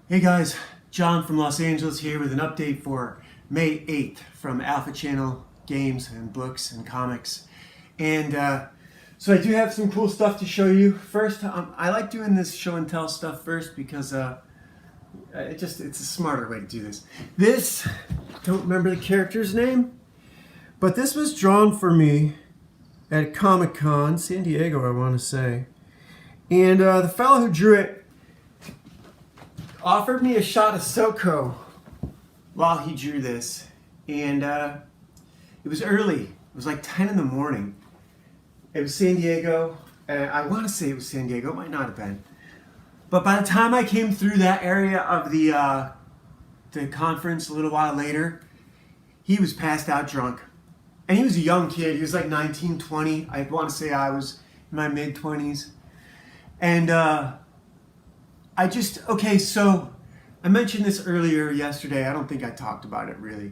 Hey guys, John from Los Angeles here with an update for May 8th from Alpha Channel Games and Books and Comics. And so I do have some cool stuff to show you. First, I like doing this show and tell stuff first because it's a smarter way to do this. This, don't remember the character's name, but this was drawn for me at Comic-Con, San Diego, I want to say. And the fellow who drew it offered me a shot of SoCo while he drew this. And it was early. It was like 10 in the morning. It was San Diego. I want to say it was San Diego. It might not have been. But by the time I came through that area of the conference a little while later, he was passed out drunk. And he was a young kid. He was like 19, 20. I want to say I was in my mid-20s. And so I mentioned this earlier yesterday. I don't think I talked about it really.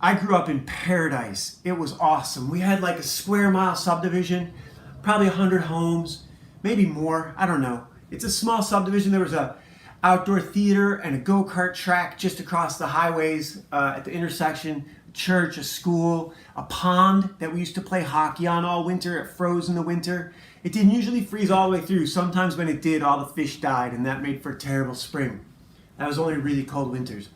I grew up in Paradise. It was awesome. We had like a square mile subdivision, probably 100 homes, maybe more. I don't know. It's a small subdivision. There was a outdoor theater and a go-kart track just across the highways at the intersection, a church, a school, a pond that we used to play hockey on all winter. It froze in the winter. It didn't usually freeze all the way through. Sometimes when it did, all the fish died, and that made for a terrible spring. That was only really cold winters.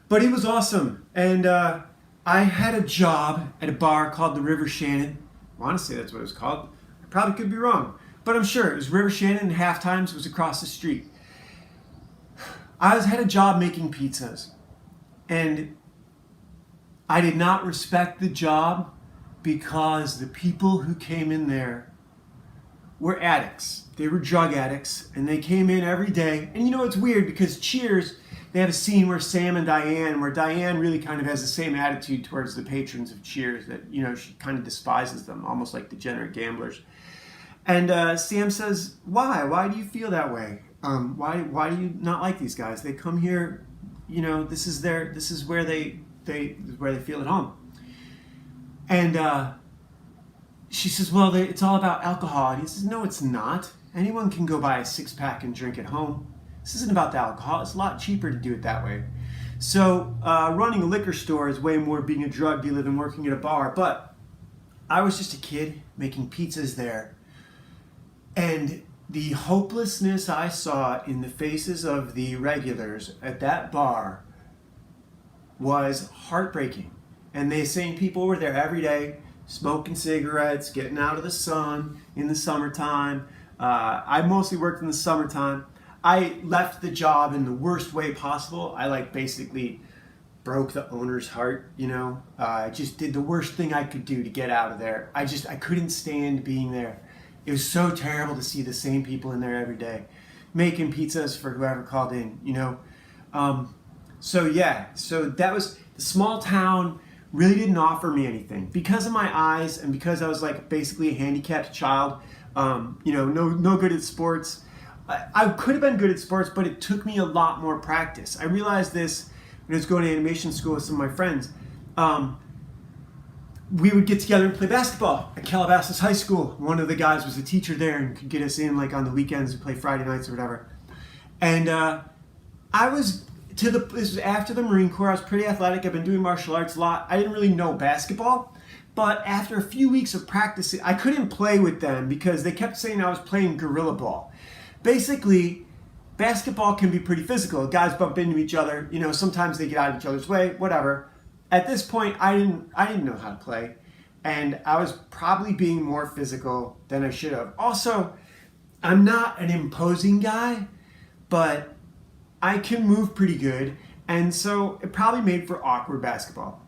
But it was awesome. And I had a job at a bar called the River Shannon. I want to say that's what it was called. I probably could be wrong. But I'm sure it was River Shannon, and half times it was across the street. I had a job making pizzas. And I did not respect the job because the people who came in there were addicts. They were drug addicts, and they came in every day. And you know, it's weird because Cheers, they have a scene where Sam and Diane, where Diane really kind of has the same attitude towards the patrons of Cheers, that, you know, she kind of despises them, almost like degenerate gamblers. And Sam says, why? Why do you feel that way? Why do you not like these guys? They come here, you know, this is where they feel at home. And she says, well, it's all about alcohol. And he says, no, it's not. Anyone can go buy a six-pack and drink at home. This isn't about the alcohol. It's a lot cheaper to do it that way. So running a liquor store is way more being a drug dealer than working at a bar. But I was just a kid making pizzas there. And the hopelessness I saw in the faces of the regulars at that bar was heartbreaking. And the same people were there every day, smoking cigarettes, getting out of the sun in the summertime. I mostly worked in the summertime. I left the job in the worst way possible. I basically broke the owner's heart, you know. I just did the worst thing I could do to get out of there. I couldn't stand being there. It was so terrible to see the same people in there every day, making pizzas for whoever called in, you know. So that was the small town. Really didn't offer me anything because of my eyes and because I was basically a handicapped child. No good at sports. I could have been good at sports, but it took me a lot more practice. I realized this when I was going to animation school with some of my friends. We would get together and play basketball at Calabasas High School. One of the guys was a teacher there and could get us in on the weekends. We play Friday nights or whatever. And this was after the Marine Corps. I was pretty athletic. I've been doing martial arts a lot. I didn't really know basketball. But after a few weeks of practicing, I couldn't play with them because they kept saying I was playing gorilla ball. Basically, basketball can be pretty physical. Guys bump into each other. You know, sometimes they get out of each other's way, whatever. At this point, I didn't know how to play. And I was probably being more physical than I should have. Also, I'm not an imposing guy, but I can move pretty good. And so it probably made for awkward basketball.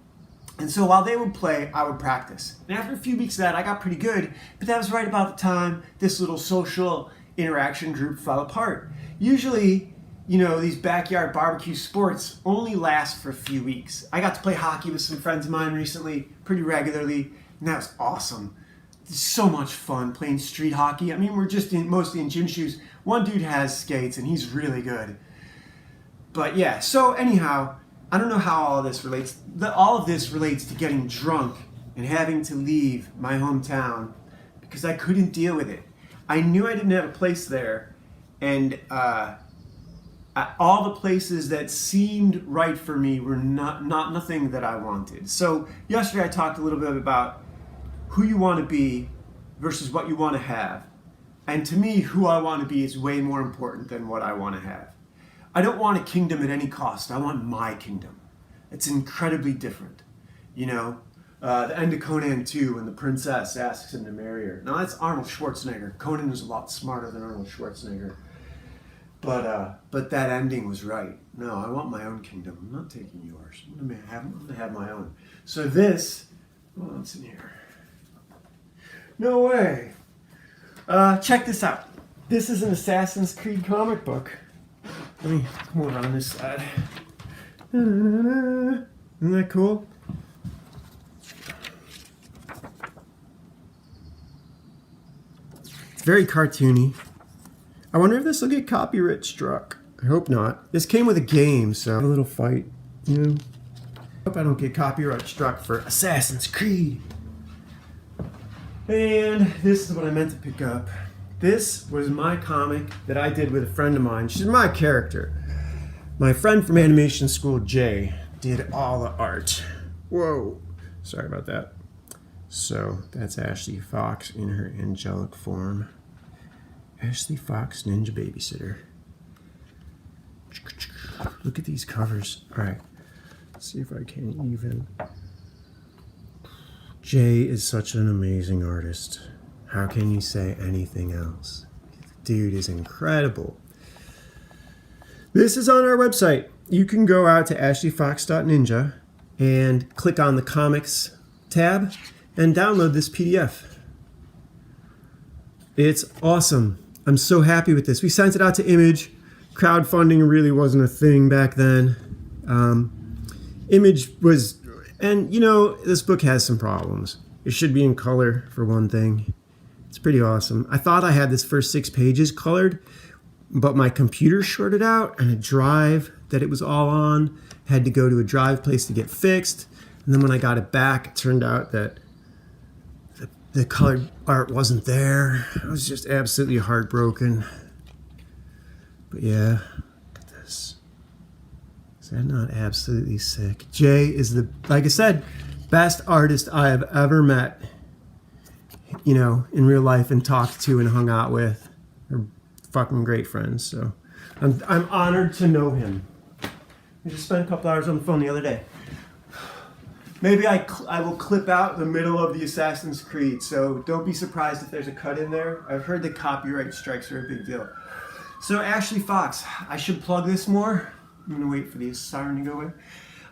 And so while they would play, I would practice. And after a few weeks of that, I got pretty good. But that was right about the time this little social interaction group fell apart. Usually, you know, these backyard barbecue sports only last for a few weeks. I got to play hockey with some friends of mine recently, pretty regularly, and that was awesome. It's so much fun playing street hockey. I mean, we're just mostly in gym shoes. One dude has skates, and he's really good. But yeah, so anyhow, I don't know how all of this relates. All of this relates to getting drunk and having to leave my hometown because I couldn't deal with it. I knew I didn't have a place there, and all the places that seemed right for me were nothing that I wanted. So yesterday I talked a little bit about who you want to be versus what you want to have. And to me, who I want to be is way more important than what I want to have. I don't want a kingdom at any cost. I want my kingdom. It's incredibly different. You know, the end of Conan 2 when the princess asks him to marry her. Now that's Arnold Schwarzenegger. Conan was a lot smarter than Arnold Schwarzenegger. But that ending was right. No, I want my own kingdom. I'm not taking yours. I'm going to have my own. So this, what's in here? No way. Check this out. This is an Assassin's Creed comic book. Let me come over on this side. Isn't that cool? It's very cartoony. I wonder if this will get copyright struck. I hope not. This came with a game, so a little fight, you know. Hope I don't get copyright struck for Assassin's Creed. And this is what I meant to pick up. This was my comic that I did with a friend of mine. She's my character. My friend from animation school, Jay, did all the art. Whoa. Sorry about that. So that's Ashley Fox in her angelic form. Ashley Fox, Ninja Babysitter. Look at these covers. All right. Let's see if I can even. Jay is such an amazing artist. How can you say anything else? Dude is incredible. This is on our website. You can go out to ashleyfox.ninja and click on the comics tab and download this PDF. It's awesome. I'm so happy with this. We sent it out to Image. Crowdfunding really wasn't a thing back then. Image was, and you know, this book has some problems. It should be in color for one thing. It's pretty awesome. I thought I had this first 6 pages colored, but my computer shorted out and a drive that it was all on had to go to a drive place to get fixed. And then when I got it back, it turned out that the colored art wasn't there. I was just absolutely heartbroken. But yeah, look at this. Is that not absolutely sick? Jay is the, like I said, best artist I have ever met, you know, in real life and talked to and hung out with. We're fucking great friends, so I'm honored to know him. We just spent a couple hours on the phone the other day. Maybe I will clip out the middle of the Assassin's Creed, so don't be surprised if there's a cut in there. I've heard that copyright strikes are a big deal. So Ashley Fox, I should plug this more. I'm gonna wait for the siren to go away.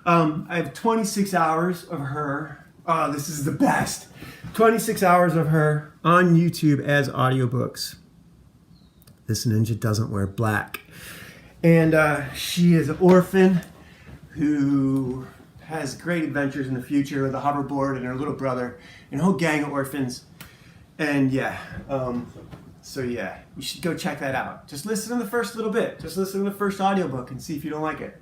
I have 26 hours of her. Oh, this is the best. 26 hours of her on YouTube as audiobooks. This ninja doesn't wear black. And she is an orphan who has great adventures in the future with a hoverboard and her little brother and a whole gang of orphans. And yeah, so yeah, you should go check that out. Just listen to the first little bit. Just listen to the first audiobook and see if you don't like it.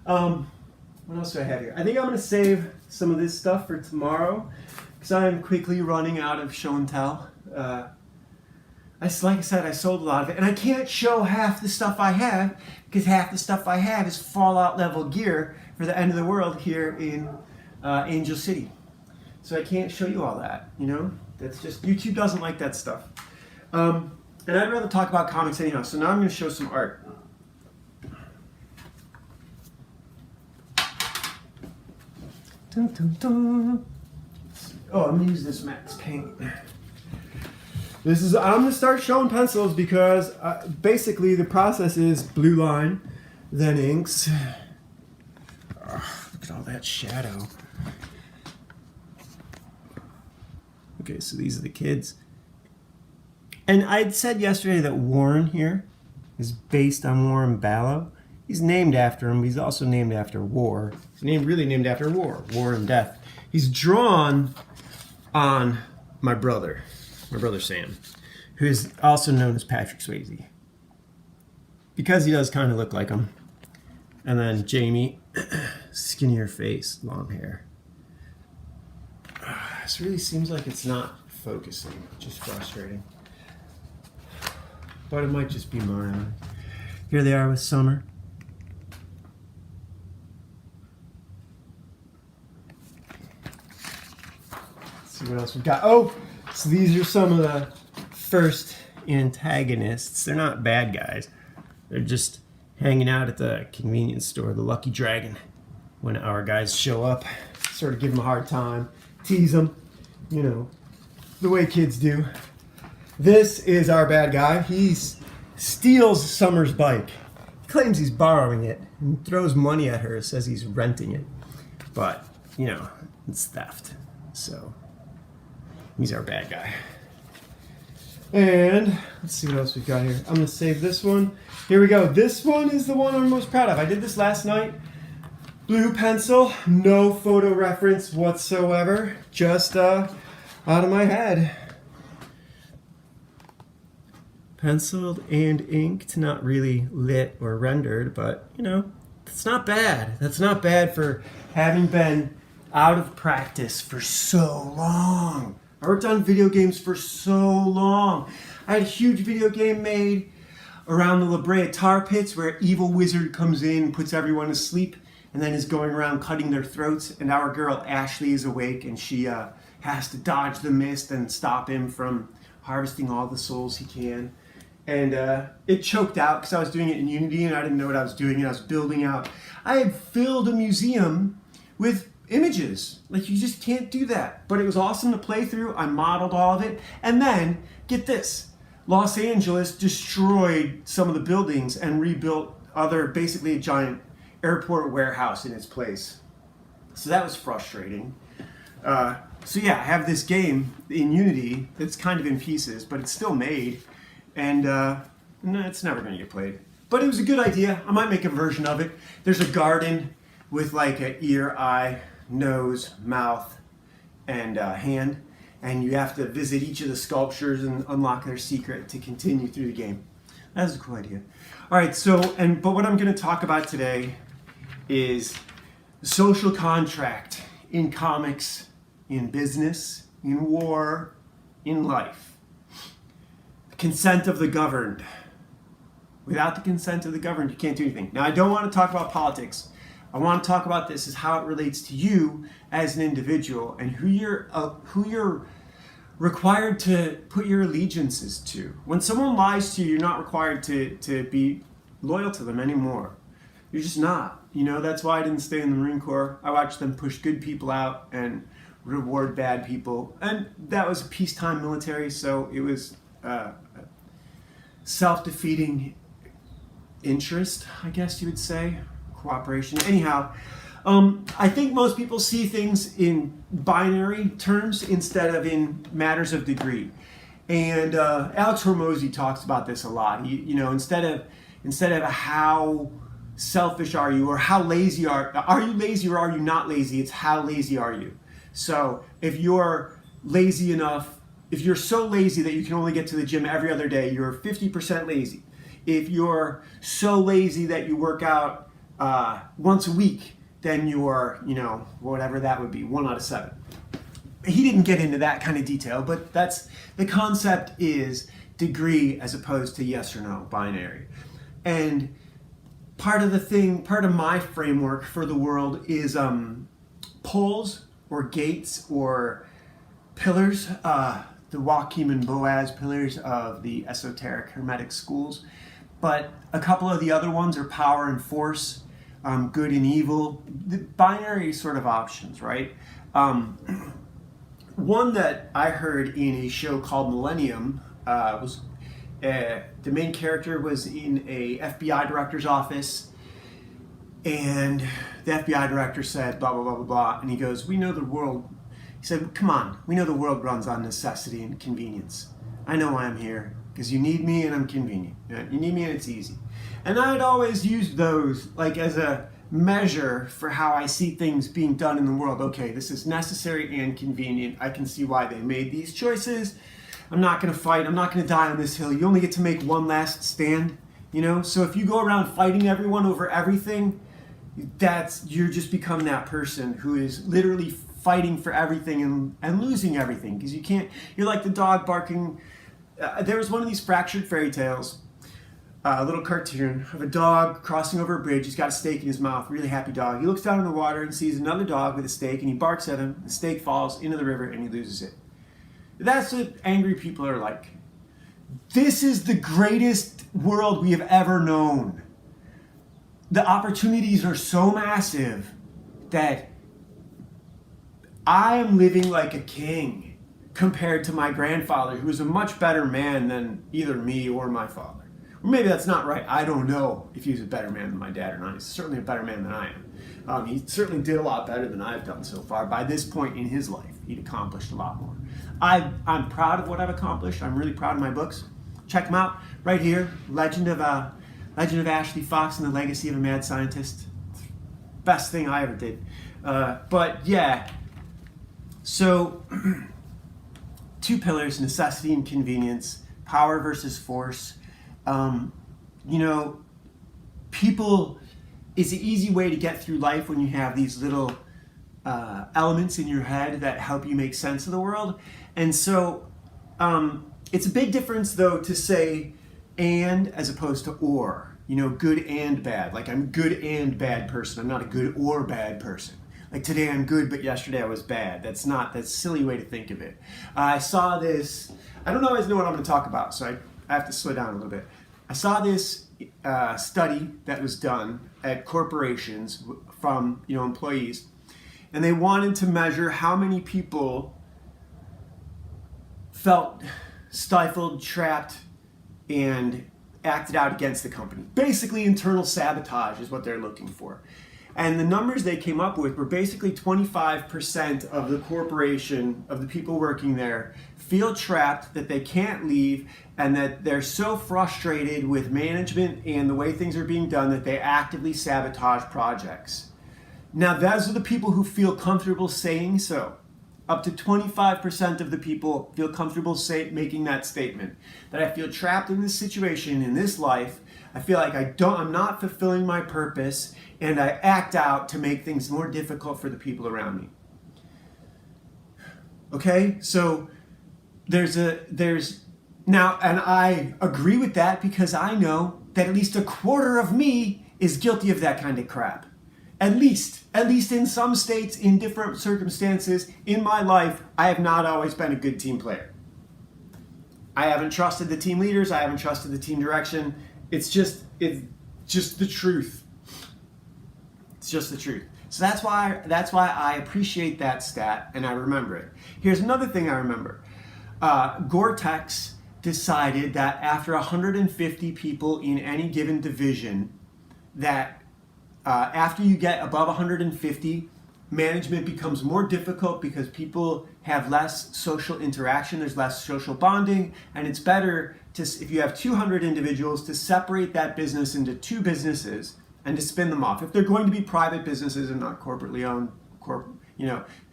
What else do I have here? I think I'm going to save some of this stuff for tomorrow because I am quickly running out of show and tell. Like I said, I sold a lot of it, and I can't show half the stuff I have because half the stuff I have is Fallout level gear for the end of the world here in Angel City. So I can't show you all that, you know? That's just, YouTube doesn't like that stuff. And I'd rather talk about comics anyhow, so now I'm going to show some art. Dun, dun, dun. Oh, I'm going to use this Max Paint. I'm going to start showing pencils because basically the process is blue line, then inks. Oh, look at all that shadow. Okay, so these are the kids. And I'd said yesterday that Warren here is based on Warren Ballow. He's named after him, but he's also named after war. He's really named after war and death. He's drawn on my brother Sam, who is also known as Patrick Swayze, because he does kind of look like him. And then Jamie, skinnier face, long hair. This really seems like it's not focusing, which is frustrating. But it might just be mine. Here they are with summer. Let's see what else we've got. Oh, so these are some of the first antagonists. They're not bad guys. They're just hanging out at the convenience store, the Lucky Dragon. When our guys show up, sort of give them a hard time, tease them, you know, the way kids do. This is our bad guy. He steals Summer's bike. He claims he's borrowing it and throws money at her, says he's renting it. But, you know, it's theft. So, he's our bad guy. And let's see what else we've got here. I'm going to save this one. Here we go. This one is the one I'm most proud of. I did this last night. Blue pencil, no photo reference whatsoever. Just out of my head. Penciled and inked, not really lit or rendered, but you know, that's not bad. That's not bad for having been out of practice for so long. I worked on video games for so long. I had a huge video game made around the La Brea tar pits where evil wizard comes in, puts everyone to sleep, and then is going around cutting their throats. And our girl Ashley is awake, and she has to dodge the mist and stop him from harvesting all the souls he can. And it choked out because I was doing it in Unity and I didn't know what I was doing, and I was building out. I had filled a museum with images. Like, you just can't do that. But it was awesome to play through. I modeled all of it. And then, get this, Los Angeles destroyed some of the buildings and rebuilt basically a giant airport warehouse in its place. So that was frustrating. So yeah, I have this game in Unity that's kind of in pieces, but it's still made. And no, it's never going to get played. But it was a good idea. I might make a version of it. There's a garden with like an ear, eye, nose, mouth, and hand. And you have to visit each of the sculptures and unlock their secret to continue through the game. That's a cool idea. All right, but what I'm going to talk about today is social contract in comics, in business, in war, in life. The consent of the governed. Without the consent of the governed, you can't do anything. Now, I don't want to talk about politics. I want to talk about this as how it relates to you as an individual and who you're required to put your allegiances to. When someone lies to you, you're not required to be loyal to them anymore. You're just not. You know, that's why I didn't stay in the Marine Corps. I watched them push good people out and reward bad people. And that was a peacetime military, so it was self-defeating interest, I guess you would say. Cooperation. Anyhow, I think most people see things in binary terms instead of in matters of degree. And Alex Hormozy talks about this a lot. You know, instead of how selfish are you or how lazy are you lazy or are you not lazy? It's how lazy are you. So if you're lazy enough, if you're so lazy that you can only get to the gym every other day, you're 50% lazy. If you're so lazy that you work out once a week, then you're, you know, whatever that would be, 1 out of 7. He didn't get into that kind of detail, but that's the concept is degree as opposed to yes or no, binary. And part of my framework for the world is poles or gates or pillars, the Joachim and Boaz pillars of the esoteric hermetic schools. But a couple of the other ones are power and force, good and evil, the binary sort of options, right? One that I heard in a show called Millennium was the main character was in a FBI director's office, and the FBI director said blah blah blah blah blah, and he goes, "We know the world." He said, "Come on, we know the world runs on necessity and convenience. I know why I'm here because you need me and I'm convenient. You need me and it's easy." And I'd always used those like as a measure for how I see things being done in the world. Okay, this is necessary and convenient. I can see why they made these choices. I'm not going to fight. I'm not going to die on this hill. You only get to make one last stand, you know? So if you go around fighting everyone over everything, you're just become that person who is literally fighting for everything and losing everything because you can't, you're like the dog barking. There was one of these fractured fairy tales a little cartoon of a dog crossing over a bridge. He's got a steak in his mouth, really happy dog. He looks down in the water and sees another dog with a steak, and he barks at him. The steak falls into the river, and he loses it. That's what angry people are like. This is the greatest world we have ever known. The opportunities are so massive that I am living like a king compared to my grandfather, who was a much better man than either me or my father. Or maybe that's not right. I don't know if he was a better man than my dad or not. He's certainly a better man than I am. He certainly did a lot better than I've done so far. By this point in his life, he'd accomplished a lot more. I'm proud of what I've accomplished. I'm really proud of my books. Check them out right here. Legend of Ashley Fox and the Legacy of a Mad Scientist. Best thing I ever did. But yeah, so 2 pillars: necessity and convenience, power versus force. People, it's an easy way to get through life when you have these little elements in your head that help you make sense of the world. And so it's a big difference, though, to say and as opposed to or. Good and bad. Like, I'm a good and bad person. I'm not a good or bad person. Like, today I'm good, but yesterday I was bad. That's a silly way to think of it. I saw this, I don't always know what I'm going to talk about, so I have to slow down a little bit. I saw this study that was done at corporations from employees, and they wanted to measure how many people felt stifled, trapped, and acted out against the company. Basically, internal sabotage is what they're looking for. And the numbers they came up with were basically 25% of the corporation, of the people working there, feel trapped, that they can't leave, and that they're so frustrated with management and the way things are being done that they actively sabotage projects. Now, those are the people who feel comfortable saying so. Up to 25% of the people feel comfortable making that statement, that I feel trapped in this situation, in this life. I feel like I'm not fulfilling my purpose, and I act out to make things more difficult for the people around me. Okay, so there's now, and I agree with that because I know that at least a quarter of me is guilty of that kind of crap. At least in some states, in different circumstances in my life, I have not always been a good team player. I haven't trusted the team leaders. I haven't trusted the team direction. It's just the truth. It's just the truth. So that's why I appreciate that stat and I remember it. Here's another thing I remember. Gore-Tex decided that after 150 people in any given division, that after you get above 150, management becomes more difficult because people have less social interaction, there's less social bonding, and it's better to, if you have 200 individuals, to separate that business into 2 businesses and to spin them off. If they're going to be private businesses and not corporately owned,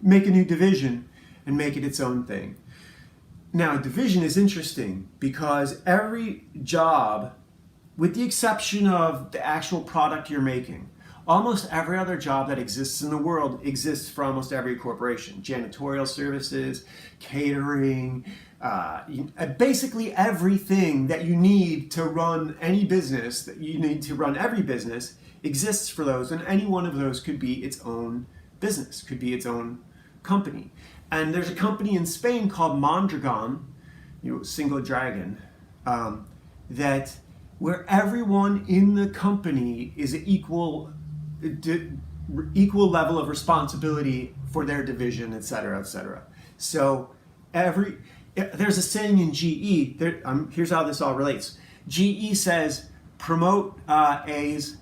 make a new division and make it its own thing. Now, a division is interesting because every job, with the exception of the actual product you're making, almost every other job that exists in the world exists for almost every corporation. Janitorial services, catering, basically everything that you need to run any business, that you need to run every business, exists for those, and any one of those could be its own business, could be its own company. And there's a company in Spain called Mondragon, single dragon, that where everyone in the company is an equal level of responsibility for their division, et cetera, et cetera. So there's a saying in GE, here's how this all relates. GE says, promote A's,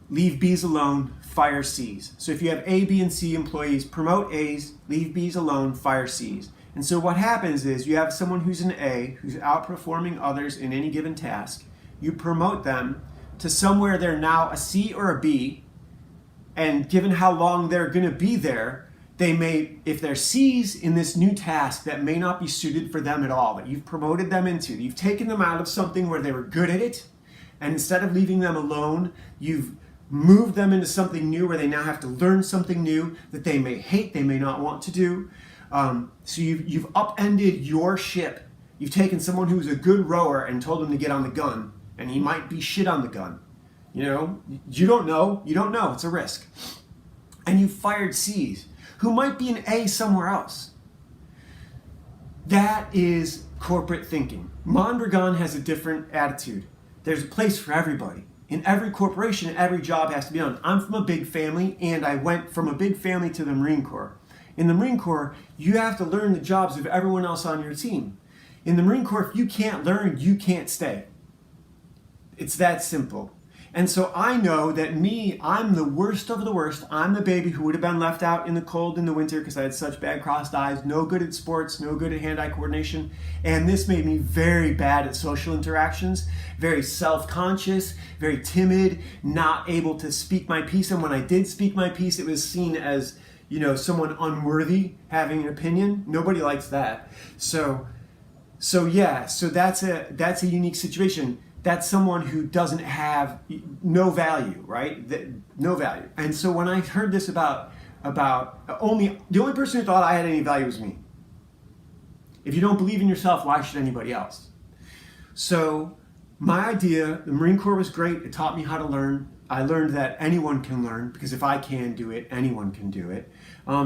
leave B's alone, fire C's. So if you have A, B, and C employees, promote A's, leave B's alone, fire C's. And so what happens is you have someone who's an A, who's outperforming others in any given task. You promote them to somewhere they're now a C or a B, and given how long they're going to be there, they may, if they're C's in this new task that may not be suited for them at all, that you've promoted them into, you've taken them out of something where they were good at it, and instead of leaving them alone, you've moved them into something new where they now have to learn something new that they may hate, they may not want to do. So you've upended your ship. You've taken someone who's a good rower and told him to get on the gun, and he might be shit on the gun. You know, you don't know. You don't know. It's a risk. And you fired C's who might be an A somewhere else. That is corporate thinking. Mondragon has a different attitude. There's a place for everybody. In every corporation, every job has to be done. I'm from a big family, and I went from a big family to the Marine Corps. In the Marine Corps, you have to learn the jobs of everyone else on your team. In the Marine Corps, if you can't learn, you can't stay. It's that simple. And so I know that I'm the worst of the worst. I'm the baby who would have been left out in the cold in the winter because I had such bad crossed eyes, no good at sports, no good at hand-eye coordination. And this made me very bad at social interactions, very self-conscious, very timid, not able to speak my piece. And when I did speak my piece, it was seen as, someone unworthy having an opinion. Nobody likes that. So that's a unique situation. That's someone who doesn't have no value, right? No value. And so when I heard this about the only person who thought I had any value was me. If you don't believe in yourself, why should anybody else? So my idea, the Marine Corps was great. It taught me how to learn. I learned that anyone can learn, because if I can do it, anyone can do it.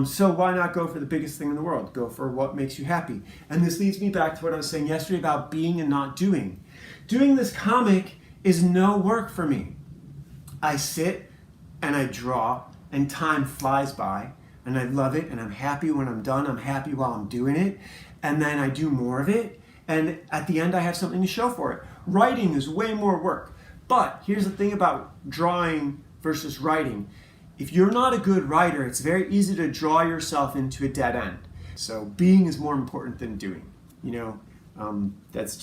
So why not go for the biggest thing in the world? Go for what makes you happy. And this leads me back to what I was saying yesterday about being and not doing. Doing this comic is no work for me. I sit and I draw, and time flies by, and I love it, and I'm happy when I'm done. I'm happy while I'm doing it, and then I do more of it, and at the end I have something to show for it. Writing is way more work. But here's the thing about drawing versus writing. If you're not a good writer, it's very easy to draw yourself into a dead end. So being is more important than doing. That's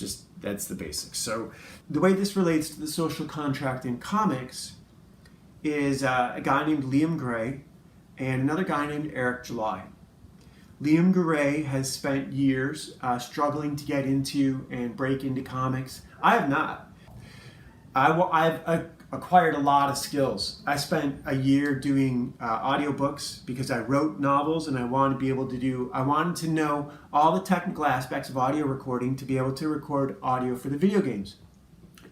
the basics. So the way this relates to the social contract in comics is a guy named Liam Gray and another guy named Eric July. Liam Gray has spent years struggling to get into and break into comics. I have not. I've acquired a lot of skills. I spent a year doing audiobooks because I wrote novels, and I wanted to know all the technical aspects of audio recording to be able to record audio for the video games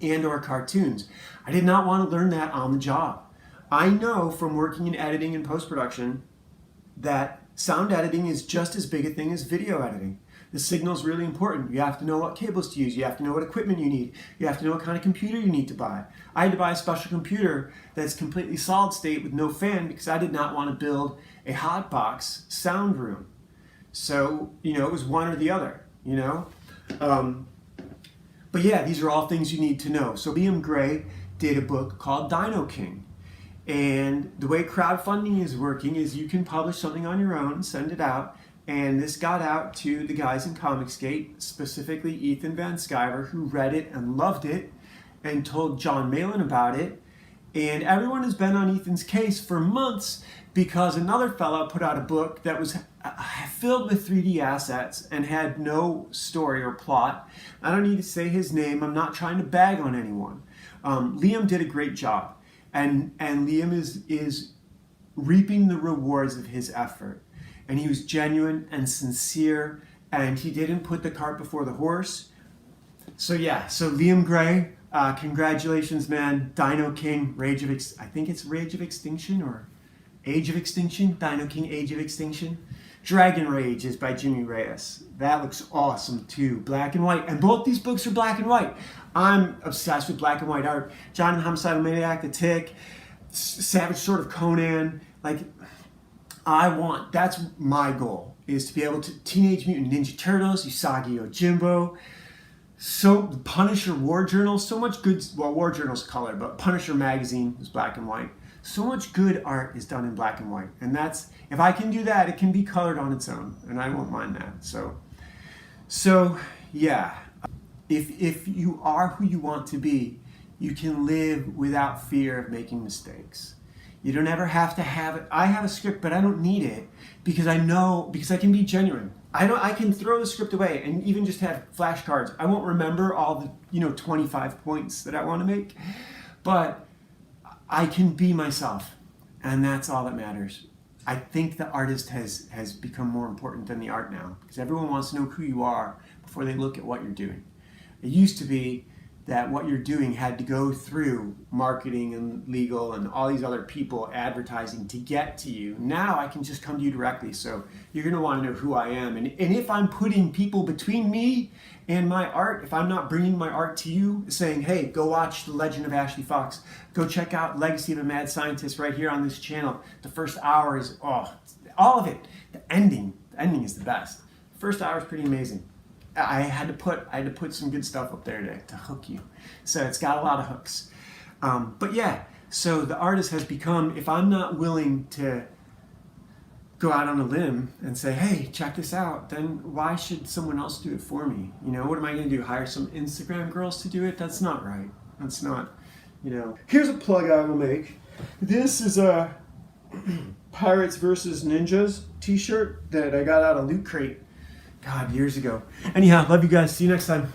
and or cartoons. I did not want to learn that on the job. I know from working in editing and post-production that sound editing is just as big a thing as video editing. The signal is really important. You have to know what cables to use. You have to know what equipment you need. You have to know what kind of computer you need to buy. I had to buy a special computer that's completely solid state with no fan because I did not want to build a hotbox sound room. So, it was one or the other, But yeah, these are all things you need to know. So Liam Gray did a book called Dino King. And the way crowdfunding is working is you can publish something on your own, send it out, and this got out to the guys in Comicsgate, specifically Ethan Van Sciver, who read it and loved it and told John Malin about it. And everyone has been on Ethan's case for months because another fella put out a book that was filled with 3D assets and had no story or plot. I don't need to say his name. I'm not trying to bag on anyone. Liam did a great job. And Liam is reaping the rewards of his effort. And he was genuine and sincere, and he didn't put the cart before the horse. So Liam Gray, congratulations, man. Dino King, I think it's Rage of Extinction or Age of Extinction. Dino King, Age of Extinction. Dragon Rage is by Jimmy Reyes. That looks awesome too, black and white. And both these books are black and white. I'm obsessed with black and white art. John and Homicidal Maniac, The Tick, Savage Sword of Conan. That's my goal, is to be able to Teenage Mutant Ninja Turtles, Usagi Yojimbo, so Punisher War Journal, so much good, War Journal's color, but Punisher magazine is black and white. So much good art is done in black and white, and if I can do that, it can be colored on its own, and I won't mind that. So yeah, if you are who you want to be, you can live without fear of making mistakes. You don't ever have to have it. I have a script, but I don't need it because I can be genuine. I can throw the script away and even just have flashcards. I won't remember all the 25 points that I want to make, but I can be myself, and that's all that matters. I think the artist has become more important than the art now because everyone wants to know who you are before they look at what you're doing. It used to be that what you're doing had to go through marketing and legal and all these other people advertising to get to you. Now I can just come to you directly. So you're going to want to know who I am. And if I'm putting people between me and my art, if I'm not bringing my art to you, saying, hey, go watch The Legend of Ashley Fox, go check out Legacy of a Mad Scientist right here on this channel. The first hour is, all of it. The ending is the best. First hour is pretty amazing. I had to put some good stuff up there to hook you. So it's got a lot of hooks. But yeah, so the artist has become, if I'm not willing to go out on a limb and say, hey, check this out, then why should someone else do it for me? You know, what am I going to do? Hire some Instagram girls to do it? That's not right. That's not, you know. Here's a plug I will make. This is a Pirates versus Ninjas t-shirt that I got out of Loot Crate. God, years ago. Anyhow, love you guys. See you next time.